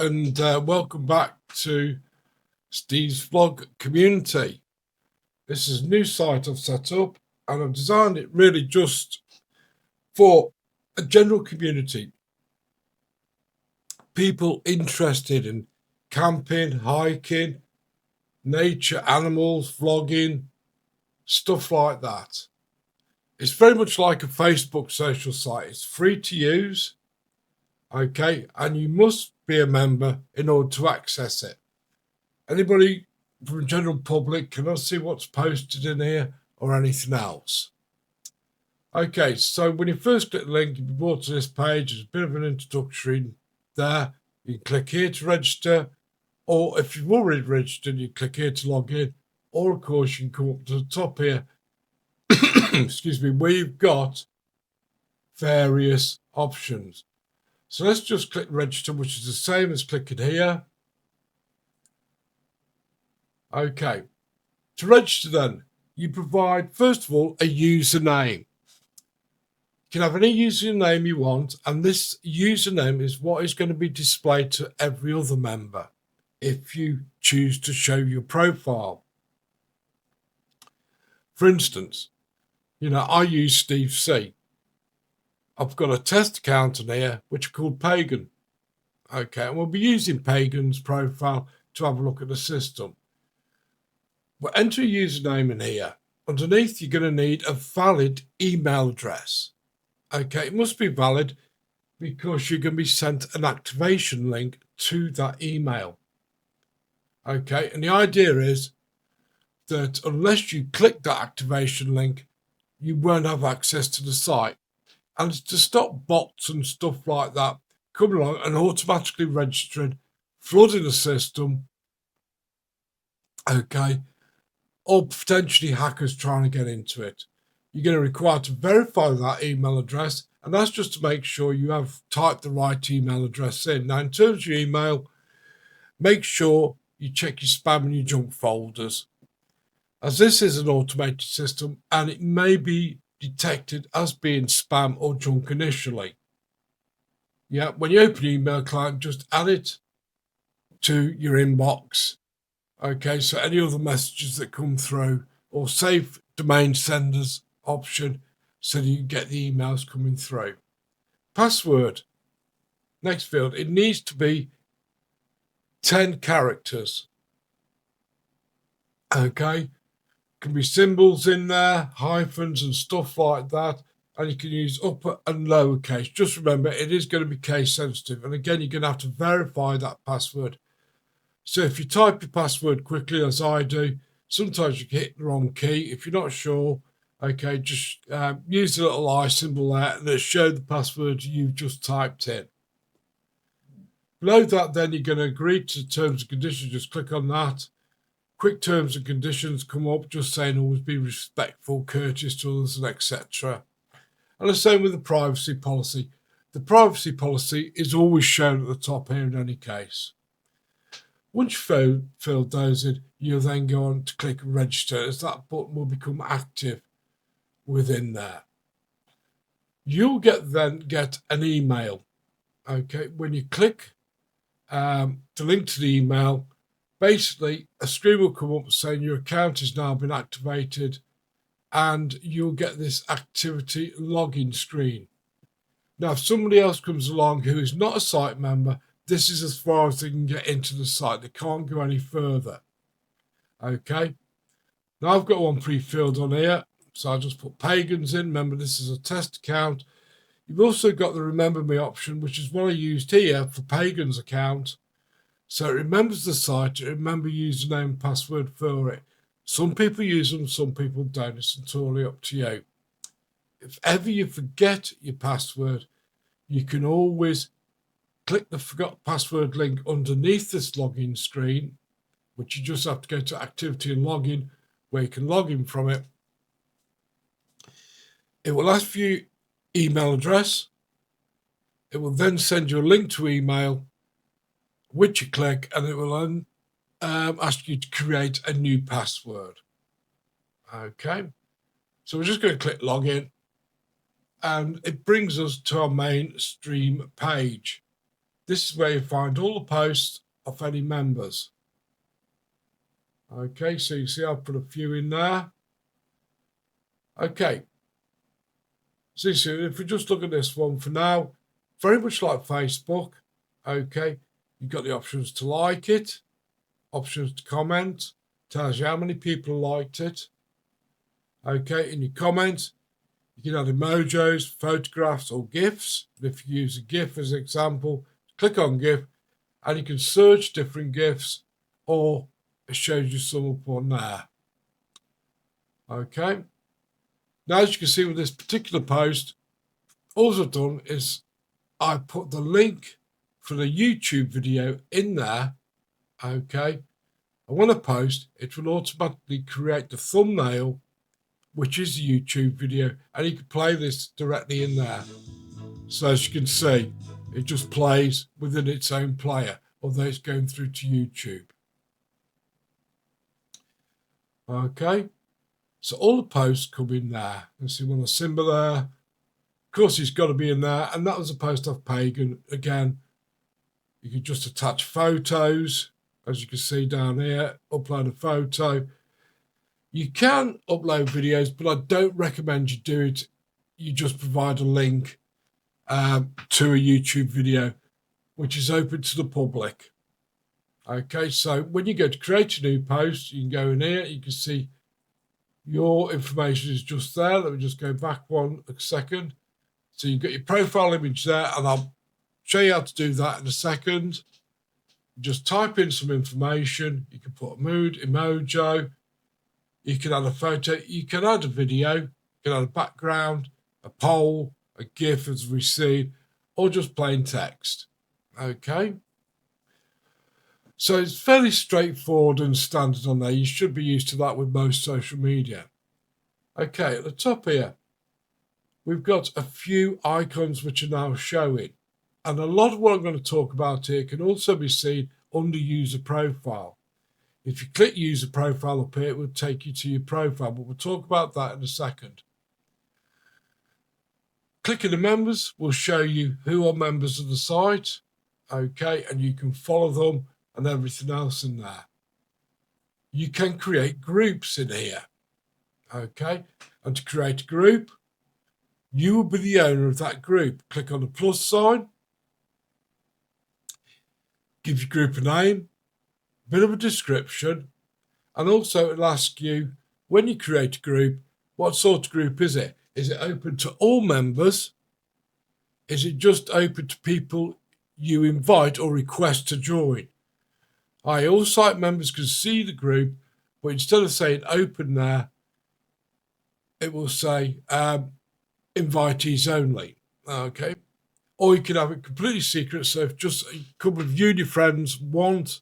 and welcome back to Steve's Vlog Community. This is a new site I've set up, and I've designed it really just for a general community. People interested in camping, hiking, nature, animals, vlogging, stuff like that. It's very much like a Facebook social site. It's free to use, okay, and you must be a member in order to access it. Anybody from the general public cannot see what's posted in here or anything else. Okay, so when you first click the link, you'll be brought to this page. There's a bit of an introductory there. You can click here to register, or if you've already registered, you click here to log in, or of course you can come up to the top here, excuse me, where you've got various options. So let's just click register, which is the same as clicking here. Okay, to register then, you provide, first of all, a username. You can have any username you want, and this username is what is going to be displayed to every other member if you choose to show your profile. For instance, I use Steve C. I've got a test account on here, which is called Pagan. Okay, and we'll be using Pagan's profile to have a look at the system. We'll enter a username in here. Underneath, you're going to need a valid email address. Okay, it must be valid because you're going to be sent an activation link to that email. Okay, and the idea is that unless you click that activation link, you won't have access to the site. And it's to stop bots and stuff like that coming along and automatically registering, flooding the system, okay, or potentially hackers trying to get into it. You're going to require to verify that email address, and that's just to make sure you have typed the right email address in. Now, in terms of your email, make sure you check your spam and your junk folders, as this is an automated system and it may be detected as being spam or junk initially. Yeah, when you open your email client, just add it to your inbox. Okay, so any other messages that come through, or save domain senders option so that you get the emails coming through. Password, next field, it needs to be 10 characters. Okay, can be symbols in there, hyphens and stuff like that, and you can use upper and lowercase. Just remember, it is going to be case sensitive, and again, you're going to have to verify that password. So if you type your password quickly, as I do, sometimes you can hit the wrong key. If you're not sure, okay, just use the little I symbol there and it'll show the password you've just typed in. Below that, then you're going to agree to terms and conditions. Just click on that. Quick terms and conditions come up, just saying always be respectful, courteous to others, and etc. And the same with the privacy policy. The privacy policy is always shown at the top here in any case. Once you've filled those in, you'll then go on to click register, as that button will become active within there. You'll then get an email. Okay, when you click the link to the email, basically a screen will come up saying your account has now been activated, and you'll get this activity login screen. Now, if somebody else comes along who is not a site member, this is as far as they can get into the site. They can't go any further. Okay. Now I've got one pre-filled on here, so I'll just put Pagans in. Remember, this is a test account. You've also got the Remember Me option, which is what I used here for Pagans account. So it remembers the site, it remembers username and password for it. Some people use them, some people don't. It's entirely up to you. If ever you forget your password, you can always click the Forgot Password link underneath this login screen, which you just have to go to Activity and Login, where you can log in from it. It will ask for your email address. It will then send you a link to email, which you click, and it will then ask you to create a new password. Okay, so we're just going to click Login, and it brings us to our main stream page. This is where you find all the posts of any members. Okay, so you see I've put a few in there. Okay, so if we just look at this one for now, very much like Facebook, okay, you've got the options to like it, options to comment, tells you how many people liked it. Okay, in your comments, you can add emojis, photographs, or GIFs. If you use a GIF as an example, click on GIF, and you can search different GIFs, or it shows you some up on there. Okay. Now, as you can see with this particular post, all I've done is I put the link for the YouTube video in there. Okay. And when I post, it will automatically create the thumbnail, which is the YouTube video, and you can play this directly in there. So as you can see, it just plays within its own player, although it's going through to YouTube. Okay, so all the posts come in there. You see one of Simba there. Of course, it's got to be in there, and that was a post off Pagan. Again, you can just attach photos, as you can see down here, upload a photo. You can upload videos, but I don't recommend you do it. You just provide a link to a YouTube video, which is open to the public. Okay, so when you go to create a new post, you can go in here, you can see your information is just there. Let me just go back one second. So you've got your profile image there, and I'll show you how to do that in a second. Just type in some information. You can put a mood, emoji, you can add a photo, you can add a video, you can add a background, a poll, a GIF as we see, or just plain text. Okay. So it's fairly straightforward and standard on there. You should be used to that with most social media. Okay, at the top here, we've got a few icons which are now showing. And a lot of what I'm going to talk about here can also be seen under user profile. If you click user profile up here, it will take you to your profile, but we'll talk about that in a second. Clicking the members will show you who are members of the site. Okay, and you can follow them and everything else in there. You can create groups in here. Okay, and to create a group, you will be the owner of that group. Click on the plus sign, give your group a name, a bit of a description, and also it'll ask you, when you create a group, what sort of group is it? Is it open to all members? Is it just open to people you invite or request to join? All site members can see the group, but instead of saying open there, it will say invitees only. Okay. Or you can have it completely secret. So if just a couple of you and your friends want,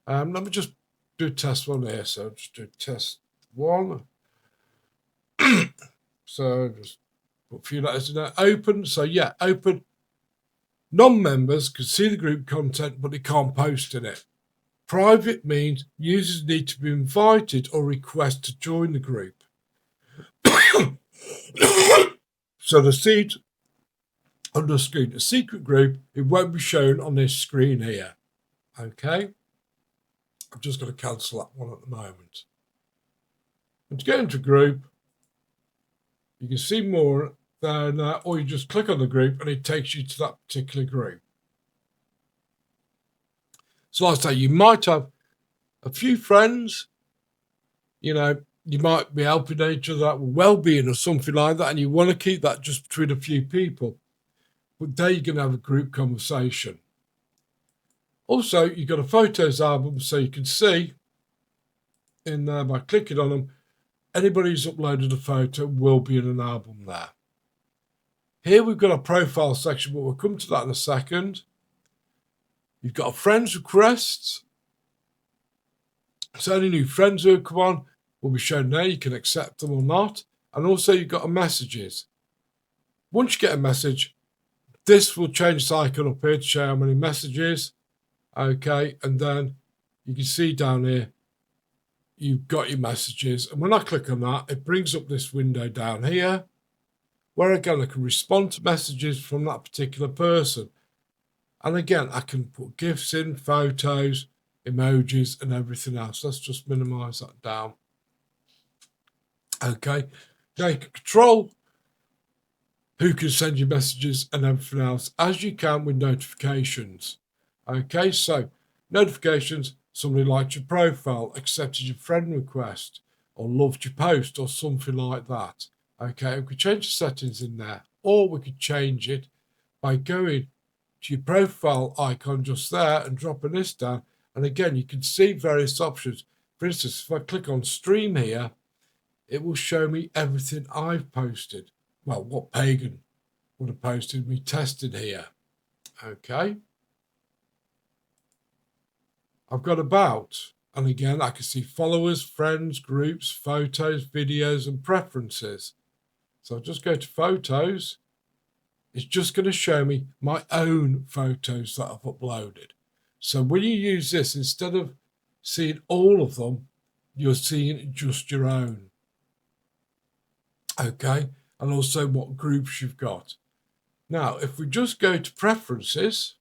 let me just do test one here. So just do test one. So just put a few letters in there. Open. So yeah, open. Non-members can see the group content, but they can't post in it. Private means users need to be invited or request to join the group. So the seed on the screen, a secret group, it won't be shown on this screen here. Okay. I'm just going to cancel that one at the moment. And to get into a group, you can see more there, or you just click on the group and it takes you to that particular group. So like I say, you might have a few friends, you might be helping each other out with well-being or something like that, and you want to keep that just between a few people. But there you're going to have a group conversation. Also, you've got a photos album, so you can see in there by clicking on them, anybody who's uploaded a photo will be in an album there. Here we've got a profile section, but we'll come to that in a second. You've got a friends requests. So any new friends who come on will be shown there. You can accept them or not. And also you've got a messages. Once you get a message, this will change the icon up here to show how many messages. Okay, and then you can see down here, you've got your messages. And when I click on that, it brings up this window down here, where again I can respond to messages from that particular person. And again, I can put GIFs in, photos, emojis, and everything else. Let's just minimize that down. Okay. Now you can control who can send you messages and everything else as you can with notifications. Okay, so notifications, somebody liked your profile, accepted your friend request, or loved your post, or something like that. Okay, we could change the settings in there, or we could change it by going to your profile icon just there and dropping this down. And again, you can see various options. For instance, if I click on stream here, it will show me everything I've posted. Well, what Pagan would have posted me tested here. Okay. I've got about, and again, I can see followers, friends, groups, photos, videos, and preferences. So I'll just go to photos. It's just going to show me my own photos that I've uploaded. So when you use this, instead of seeing all of them, you're seeing just your own. Okay. And also what groups you've got. Now, if we just go to preferences,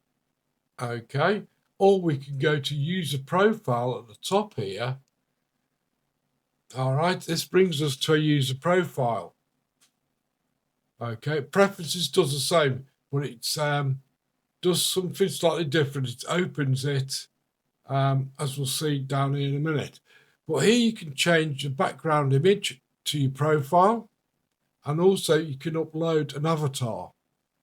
okay, or we can go to user profile at the top here. All right, this brings us to a user profile. Okay, preferences does the same, but it does something slightly different. It opens it, as we'll see down here in a minute. But here you can change the background image to your profile, and also you can upload an avatar.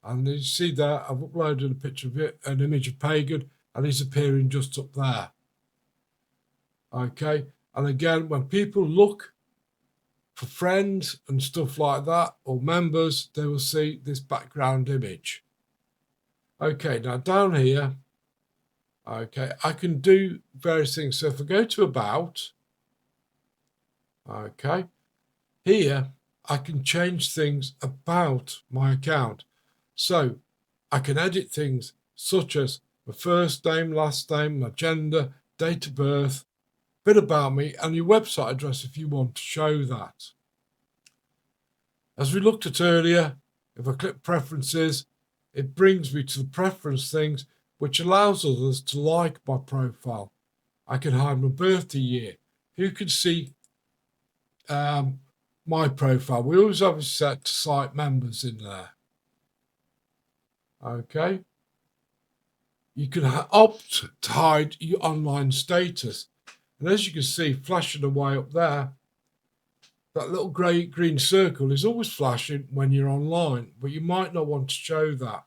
And you see there, I've uploaded a picture of it, an image of Pagan, and he's appearing just up there. Okay, and again, when people look for friends and stuff like that, or members, they will see this background image. Okay, now down here, okay, I can do various things. So if I go to About, okay, here I can change things about my account. So I can edit things such as my first name, last name, my gender, date of birth, bit about me, and your website address if you want to show that. As we looked at earlier, if I click preferences, it brings me to the preference things, which allows others to like my profile. I can hide my birthday year. Who can see my profile? We always have it set to site members in there. Okay. You can opt to hide your online status. And as you can see, flashing away up there, that little green circle is always flashing when you're online, but you might not want to show that.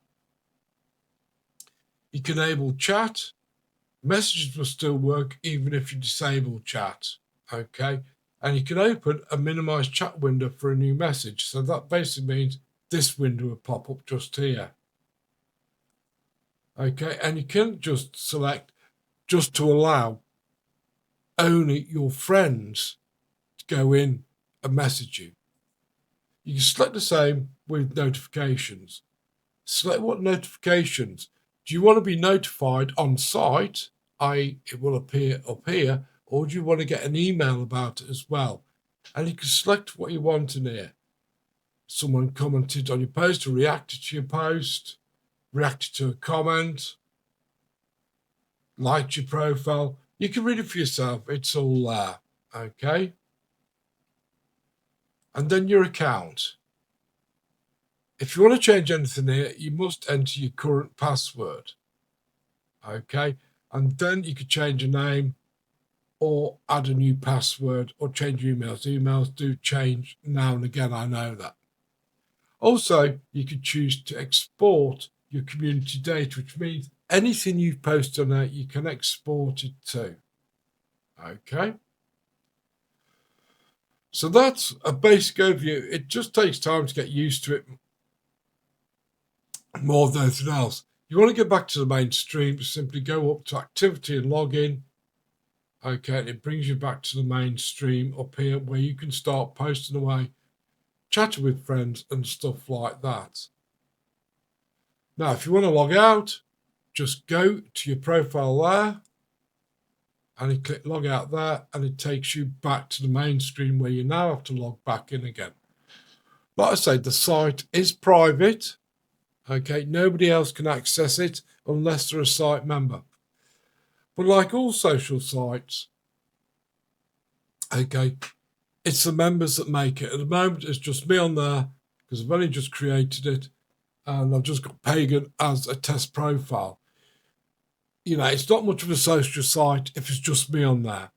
You can enable chat. Messages will still work even if you disable chat. Okay. And you can open a minimized chat window for a new message. So that basically means this window will pop up just here. Okay, and you can just select just to allow only your friends to go in and message you. You can select the same with notifications. Select what notifications. Do you want to be notified on site, i.e. it will appear up here, or do you want to get an email about it as well? And you can select what you want in here. Someone commented on your post or reacted to your post, reacted to a comment, liked your profile. You can read it for yourself. It's all there. Okay. And then your account. If you want to change anything here, you must enter your current password. Okay. And then you could change your name or add a new password or change your emails. Emails do change now and again. I know that. Also, you could choose to export your community data, which means anything you've posted on there, you can export it to. Okay. So that's a basic overview. It just takes time to get used to it more than anything else. You want to get back to the main stream, simply go up to activity and login. Okay, and it brings you back to the main stream up here where you can start posting away, chatting with friends and stuff like that. Now, if you want to log out, just go to your profile there and you click log out there and it takes you back to the main screen where you now have to log back in again. Like I say, the site is private. Okay, nobody else can access it unless they're a site member. But like all social sites, okay, it's the members that make it. At the moment, it's just me on there because I've only just created it and I've just got Pagan as a test profile. You know, it's not much of a social site if it's just me on there.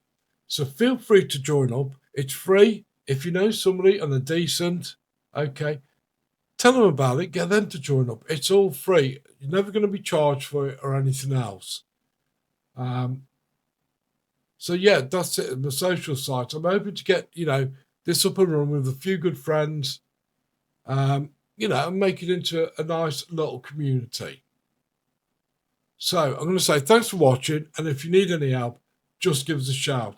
So feel free to join up. It's free. If you know somebody and they're decent, okay, tell them about it. Get them to join up. It's all free. You're never going to be charged for it or anything else. So yeah, that's it. The social site. I'm hoping to get this up and running with a few good friends. And make it into a nice little community. So I'm going to say thanks for watching, and if you need any help, just give us a shout.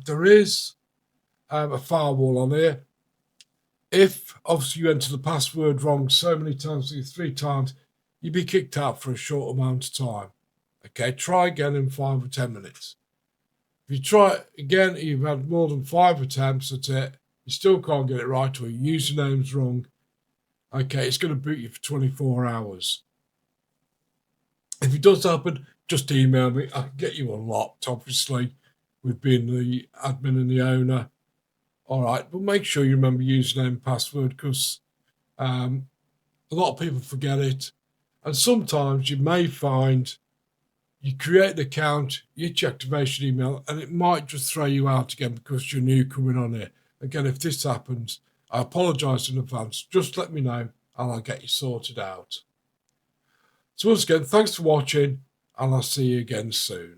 There is a firewall on here. If obviously you enter the password wrong so many times, 3 times, you'll be kicked out for a short amount of time. Okay, try again in 5 or 10 minutes. If you try again, you've had more than 5 attempts at it, you still can't get it right, or your username's wrong, okay, it's going to boot you for 24 hours. If it does happen, just email me. I can get you unlocked, obviously, with being the admin and the owner. All right, but make sure you remember username and password because a lot of people forget it. And sometimes you may find you create an account, you check activation email, and it might just throw you out again because you're new coming on here. Again, if this happens, I apologise in advance. Just let me know and I'll get you sorted out. So once again, thanks for watching, and I'll see you again soon.